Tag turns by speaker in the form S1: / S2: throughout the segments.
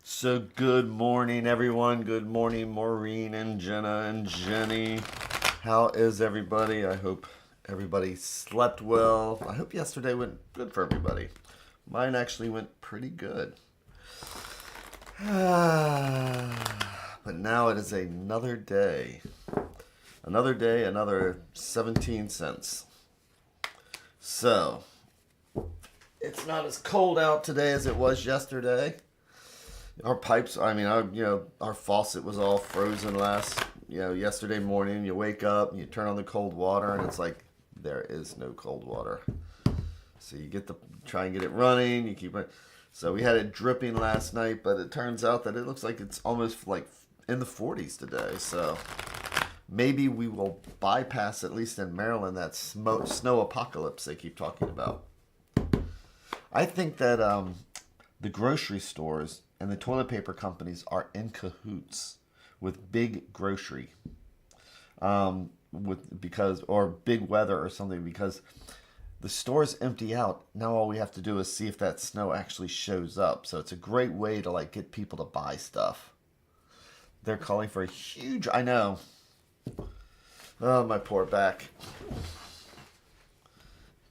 S1: So good morning, everyone. Good morning, Maureen and Jenna and Jenny. How is everybody? I hope everybody slept well. I hope yesterday went good for everybody. Mine actually went pretty good. But now it is another day. Another day, another 17 cents. So, it's not as cold out today as it was yesterday. Our pipes, our faucet was all frozen yesterday morning. You wake up, you turn on the cold water, and it's like, there is no cold water. So you try and get it running, you keep it. So we had it dripping last night, but it turns out that it looks like it's almost like in the 40s today. So maybe we will bypass, at least in Maryland, that snow apocalypse they keep talking about. I think that the grocery stores and the toilet paper companies are in cahoots with big grocery, or big weather or something, because the stores empty out. Now all we have to do is see if that snow actually shows up. So it's a great way to get people to buy stuff. They're calling for a huge, I know. Oh, my poor back.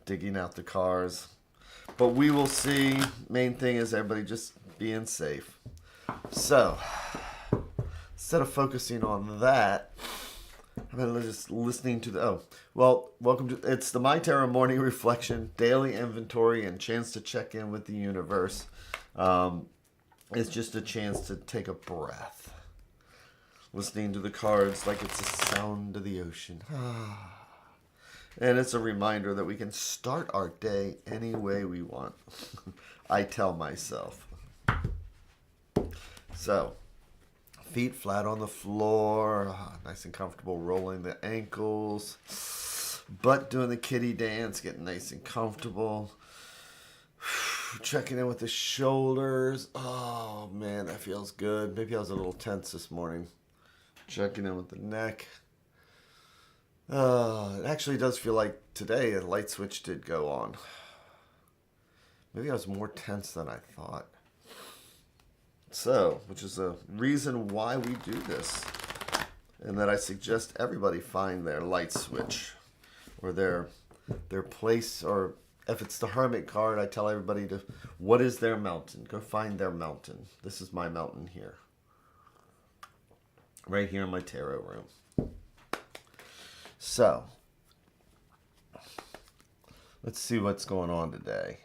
S1: Digging out the cars. But we will see. Main thing is everybody just being safe. So, instead of focusing on that, I'm just listening to welcome to, it's the MyTarot Morning Reflection, Daily Inventory, and chance to check in with the universe. It's just a chance to take a breath. Listening to the cards like it's the sound of the ocean. And it's a reminder that we can start our day any way we want. I tell myself. So, feet flat on the floor, nice and comfortable, rolling the ankles, butt doing the kitty dance, getting nice and comfortable. Checking in with the shoulders. Oh man, that feels good. Maybe I was a little tense this morning. Checking in with the neck. It actually does feel like today a light switch did go on. Maybe I was more tense than I thought. So, which is a reason why we do this. And that I suggest everybody find their light switch. Or their place, or if it's the Hermit card, I tell everybody what is their mountain? Go find their mountain. This is my mountain here. Right here in my tarot room. So, let's see what's going on today.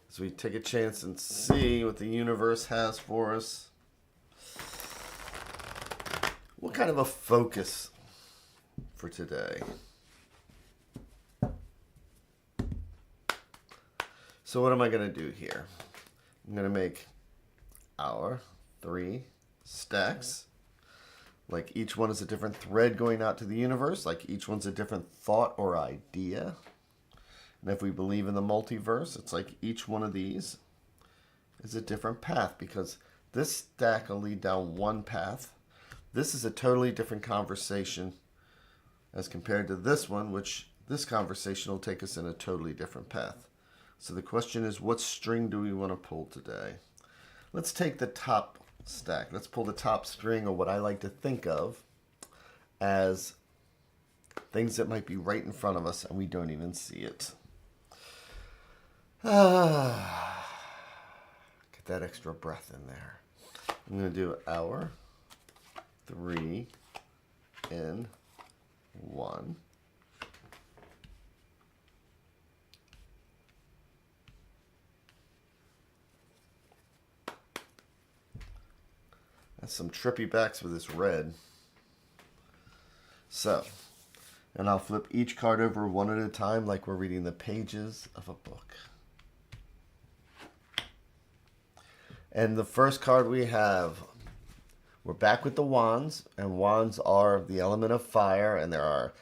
S1: As we take a chance and see what the universe has for us. What kind of a focus for today? So what am I going to do here? I'm going to make our 3 stacks. Like each one is a different thread going out to the universe. Like each one's a different thought or idea. And if we believe in the multiverse, it's like each one of these is a different path, because this stack will lead down one path. This is a totally different conversation as compared to this one, which this conversation will take us in a totally different path. So the question is, what string do we want to pull today? Let's take the top stack. Let's pull the top string, or what I like to think of as things that might be right in front of us and we don't even see it. Get that extra breath in there. I'm going to do our 3 in 1. That's some trippy backs with this red. So, and I'll flip each card over one at a time like we're reading the pages of a book. And the first card we have, we're back with the wands, and wands are the element of fire, and there are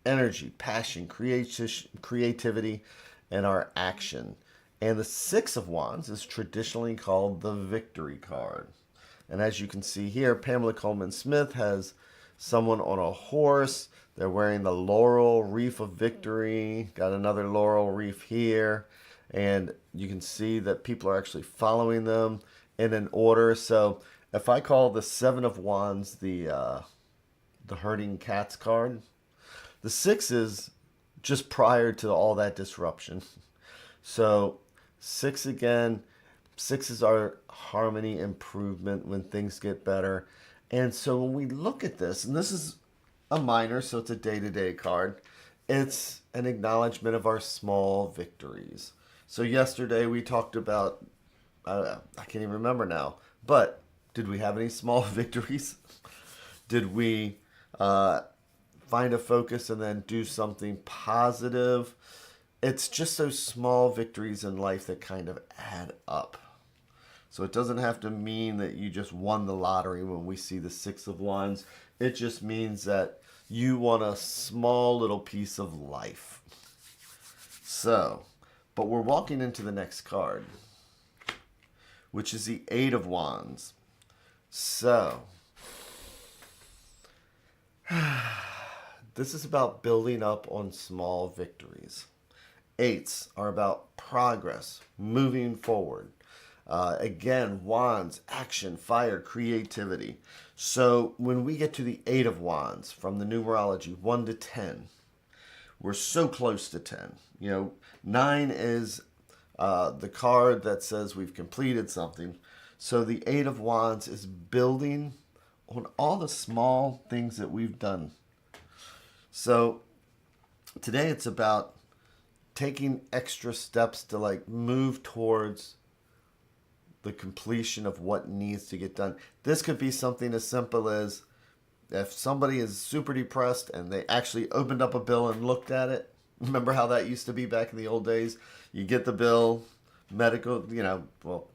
S1: energy, passion, creativity, and our action. And the 6 of wands is traditionally called the victory card. And as you can see here, Pamela Coleman Smith has someone on a horse. They're wearing the laurel wreath of victory. Got another laurel wreath here. And you can see that people are actually following them in an order. So if I call the Seven of Wands the herding cats card, the six is just prior to all that disruption. So six again, six is our harmony improvement when things get better. And so when we look at this, and this is a minor, so it's a day-to-day card, it's an acknowledgement of our small victories. So yesterday we talked about, I can't even remember now, but did we have any small victories? Did we find a focus and then do something positive? It's just those small victories in life that kind of add up. So it doesn't have to mean that you just won the lottery when we see the Six of Wands. It just means that you won a small little piece of life. So, but we're walking into the next card, which is the Eight of Wands. So, this is about building up on small victories. Eights are about progress, moving forward. Again, wands, action, fire, creativity. So when we get to the Eight of Wands from the numerology 1 to 10, we're so close to 10. 9 is the card that says we've completed something. So the Eight of Wands is building on all the small things that we've done. So today it's about taking extra steps to move towards the completion of what needs to get done. This could be something as simple as if somebody is super depressed and they actually opened up a bill and looked at it. Remember how that used to be back in the old days? You get the bill, medical, well,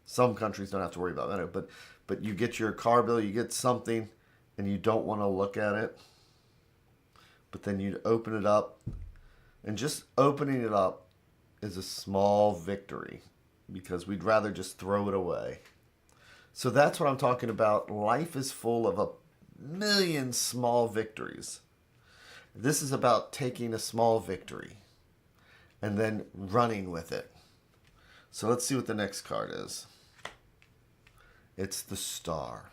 S1: some countries don't have to worry about that, but you get your car bill, you get something, and you don't want to look at it. But then you open it up, and just opening it up is a small victory because we'd rather just throw it away. So that's what I'm talking about. Life is full of a million small victories. This is about taking a small victory and then running with it. So let's see what the next card is. It's the Star.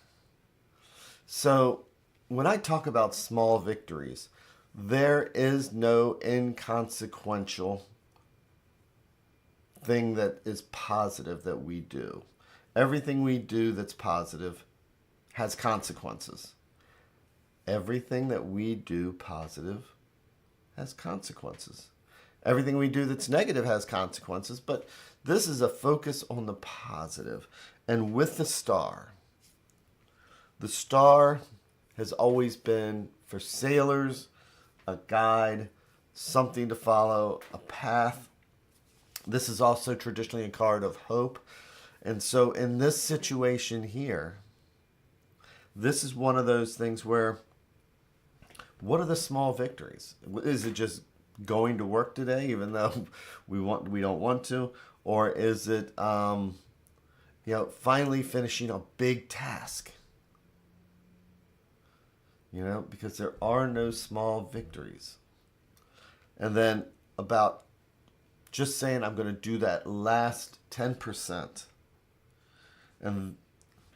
S1: So when I talk about small victories, there is no inconsequential thing that is positive that we do. Everything we do that's positive has consequences. Everything that we do positive has consequences. Everything we do that's negative has consequences, but this is a focus on the positive. And with the Star has always been for sailors a guide, something to follow, a path. This is also traditionally a card of hope. And so in this situation here, this is one of those things where, what are the small victories? Is it just going to work today, even though we don't want to? Or is it, finally finishing a big task? Because there are no small victories. And then about just saying, I'm going to do that last 10%. And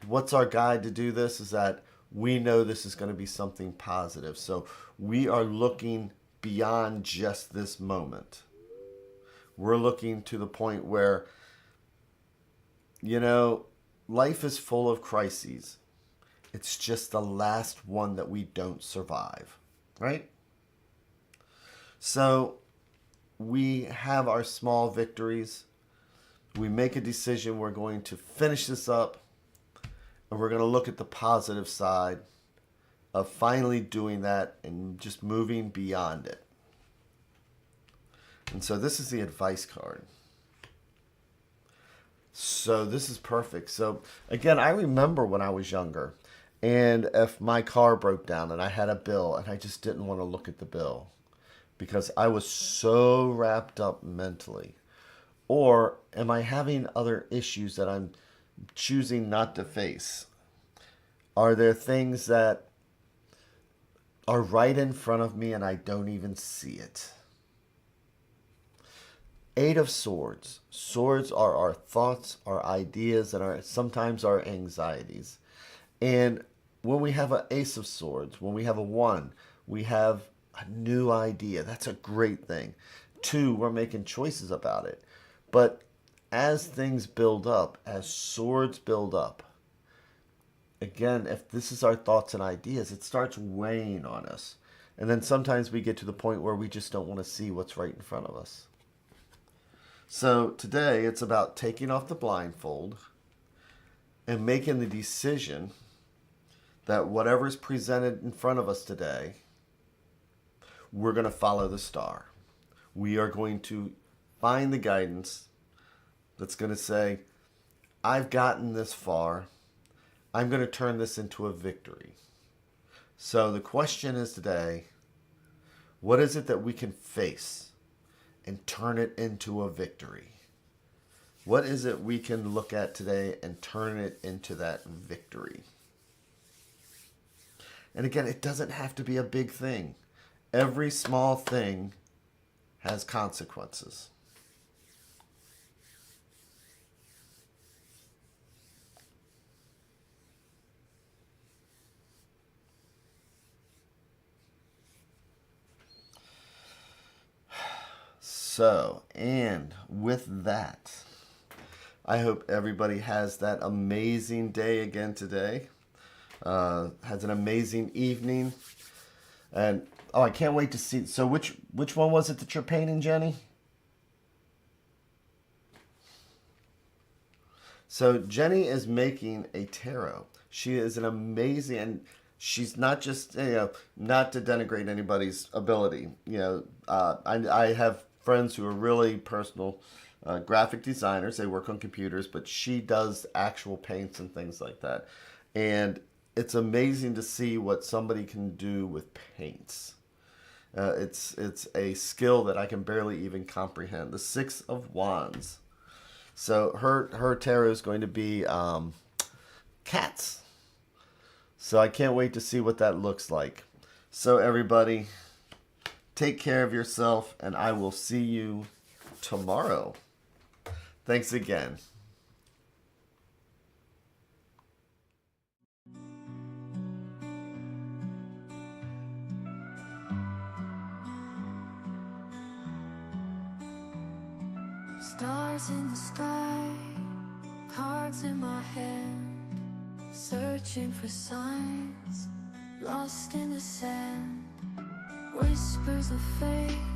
S1: what's our guide to do this is that we know this is going to be something positive. So we are looking beyond just this moment. We're looking to the point where, life is full of crises. It's just the last one that we don't survive, right? So we have our small victories. We make a decision. We're going to finish this up, and we're going to look at the positive side of finally doing that and just moving beyond it. And so this is the advice card. So this is perfect. So again, I remember when I was younger, and if my car broke down and I had a bill and I just didn't want to look at the bill because I was so wrapped up mentally. Or am I having other issues that I'm choosing not to face? Are there things that are right in front of me and I don't even see it? Eight of Swords. Swords are our thoughts, our ideas, and sometimes our anxieties. And when we have an Ace of Swords, when we have a 1, we have a new idea. That's a great thing. 2, we're making choices about it. But as things build up, as swords build up, again, if this is our thoughts and ideas, it starts weighing on us. And then sometimes we get to the point where we just don't want to see what's right in front of us. So today it's about taking off the blindfold and making the decision that whatever's presented in front of us today, we're going to follow the star. We are going to find the guidance that's going to say, I've gotten this far. I'm going to turn this into a victory. So the question is today, what is it that we can face and turn it into a victory? What is it we can look at today and turn it into that victory? And again, it doesn't have to be a big thing. Every small thing has consequences. So, and with that, I hope everybody has that amazing day again today. Has an amazing evening. And, oh, I can't wait to see. So which one was it that you're painting, Jenny? So Jenny is making a tarot. She is an amazing, and she's not just, not to denigrate anybody's ability. I have friends who are really personal graphic designers. They work on computers, but she does actual paints and things like that. And it's amazing to see what somebody can do with paints. It's a skill that I can barely even comprehend. The 6 of Wands. So her tarot is going to be cats. So I can't wait to see what that looks like. So everybody, take care of yourself, and I will see you tomorrow. Thanks again.
S2: Stars in the sky, cards in my hand, searching for signs, lost in the sand, whispers of faith.